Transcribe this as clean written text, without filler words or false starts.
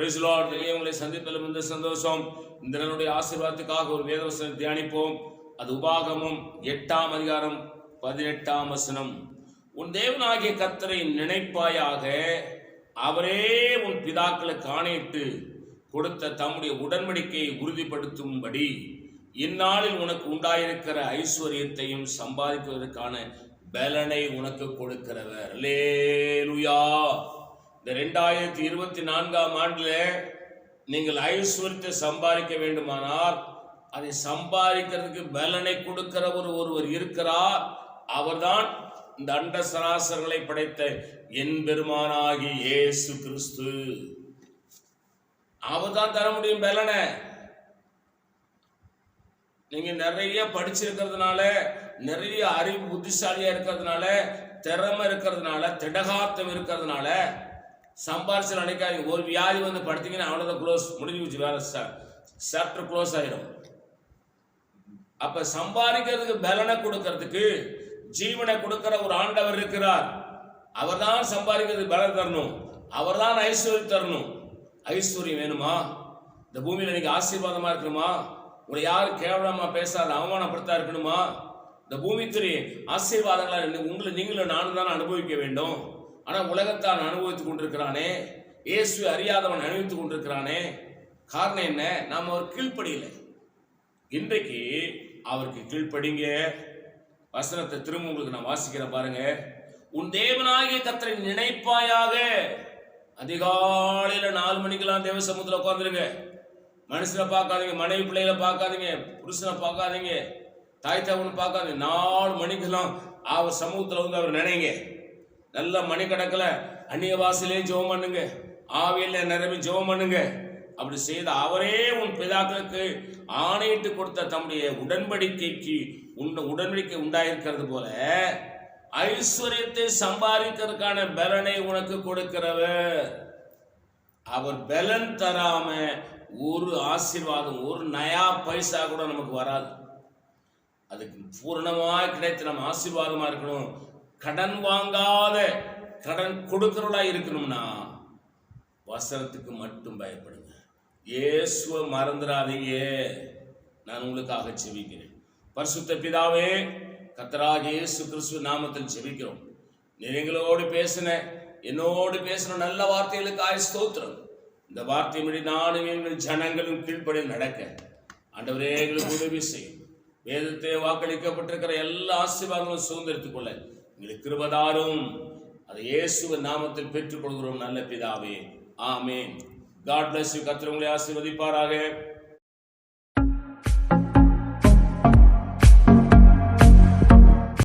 Price Lord. உங்களை சந்திப்பதிலும் இந்த சந்தோஷம். இந்த நாளுடைய ஆசீர்வாதத்துக்காக ஒரு வேதவசனம் தியானிப்போம். அது உபாகமம் 8ஆம் அதிகாரம் 18ஆம் வசனம். உன் தேவனாகிய கர்த்தரை நினைப்பாயாக, அவரே உன் பிதாக்களுக்கு ஆணையிட்டு கொடுத்த தம்முடைய உடன்படிக்கையை உறுதிப்படுத்தும்படி இந்நாளில் உனக்கு உண்டாயிருக்கிற ஐஸ்வர்யத்தையும் சம்பாதிப்பதற்கான பலனை உனக்கு கொடுக்கிறவர். அல்லேலூயா. இந்த 2024ஆம் ஆண்டுல நீங்கள் ஐஸ்வர்யத்தை சம்பாதிக்க வேண்டுமானால் அதை சம்பாதிக்கிறதுக்கு பலனை கொடுக்கிறவர் ஒருவர் இருக்கிறார். அவர்தான் இந்த அண்ட சராசரங்களை படைத்த என் பெருமானாகி இயேசு கிறிஸ்து. அவர்தான் தர முடியும் பலனை. நீங்க நிறைய படிச்சிருக்கிறதுனால, நிறைய அறிவு புத்திசாலியா இருக்கிறதுனால, திறமை இருக்கிறதுனால, திடகாத்தம் இருக்கிறதுனால சம்பாரிச்சு நினைக்காதீங்க. ஒரு வியாதி வந்து படுத்தீங்கன்னா அவ்வளோதான், க்ளோஸ், முடிஞ்சு வச்சு, வேற சாப்டர் க்ளோஸ் ஆயிடும். அப்ப சம்பாதிக்கிறதுக்கு பலனை கொடுக்கறதுக்கு ஜீவனை கொடுக்கிற ஒரு ஆண்டவர் இருக்கிறார். அவர் தான் சம்பாதிக்கிறதுக்கு பலன் தரணும். அவர் தான் ஐஸ்வர்யம் தரணும். ஐஸ்வர்யம் வேணுமா? இந்த பூமியில நீங்க ஆசீர்வாதமா இருக்கணுமா? உங்களை யாரும் கேவலமா பேசாத, அவமானப்படுத்தா இருக்கணுமா? இந்த பூமிக்குரிய ஆசீர்வாதங்களா உங்களை நீங்களும் நானும் தானே அனுபவிக்க வேண்டும். ஆனா உலகத்தான் அனுபவித்துக் கொண்டிருக்கிறானே, இயேசுவை அறியாதவன் அனுபவித்துக் கொண்டிருக்கிறானே. காரணம் என்ன? நாம அவர் கீழ்ப்படியில. இன்றைக்கு அவருக்கு கீழ்ப்படிங்க. வசனத்தை திரும்ப உங்களுக்கு நான் வாசிக்கிறேன் பாருங்க. உன் தேவனாகிய கர்த்தரை நினைப்பாயாக. அதிகாலையில 4 மணிக்கெல்லாம் தேவ சமூகத்துல உட்காந்துருங்க. மனுஷனை பார்க்காதீங்க, மனைவி பிள்ளைகளை பார்க்காதீங்க, புருஷனை பார்க்காதீங்க, தாய் தகவனை பார்க்காதீங்க. 4 மணிக்கெல்லாம் அவர் சமூகத்துல வந்து அவர் நினைங்க. நல்ல மணிக்கணக்கில் அந்நிய வாசலையும் ஜெபம் பண்ணுங்க, ஆவியில நிரம்பி ஜெபம் பண்ணுங்க. அப்படி செய்த அவரே உன் பிதாக்களுக்கு ஆணையிட்டு கொடுத்த தம்முடைய உடன்படிக்கைக்கு உடன்படிக்கை உண்டாயிருக்கிறது போல ஐஸ்வர்யத்தை சம்பாதிக்கிறதுக்கான பலனை உனக்கு கொடுக்கிறவர். அவர் பலன் தராம ஒரு ஆசீர்வாதம், ஒரு நயா பைசா கூட நமக்கு வராது. அதுக்கு பூரணமாக கிடைத்து நம்ம ஆசீர்வாதமா இருக்கணும். கடன் வாங்காத, கடன் கொடுக்கிறவளா இருக்கணும்னா வசனத்துக்கு மட்டும் பயப்படுங்க. இயேசுவை மறந்துடாதீங்க. நான் உங்களுக்காக செபிக்கிறேன். பரிசுத்த பிதாவே, கர்த்தராகிய இயேசு கிறிஸ்து நாமத்தில் செபிக்கிறோம். நீங்களோடு பேசின, என்னோடு பேசின நல்ல வார்த்தைகளுக்கு ஸ்தோத்திரம். இந்த வார்த்தை படி நானும் எங்கள் ஜனங்களும் கீழ்ப்படி நடக்க ஆண்டவரே எங்களுக்கு உதவி செய்யும். வேதத்தை வாக்களிக்கப்பட்டிருக்கிற எல்லா ஆசீர்வாதங்களும் சுதந்திரத்துக் கொள்ள எங்களுக்கு கிருபைதாரும். அதை இயேசுவின் நாமத்தில் பெற்றுக் கொள்கிறோம் நல்ல பிதாவே. ஆமேன். God bless you. கர்த்தர் உங்களை ஆசீர்வதிப்பாராக.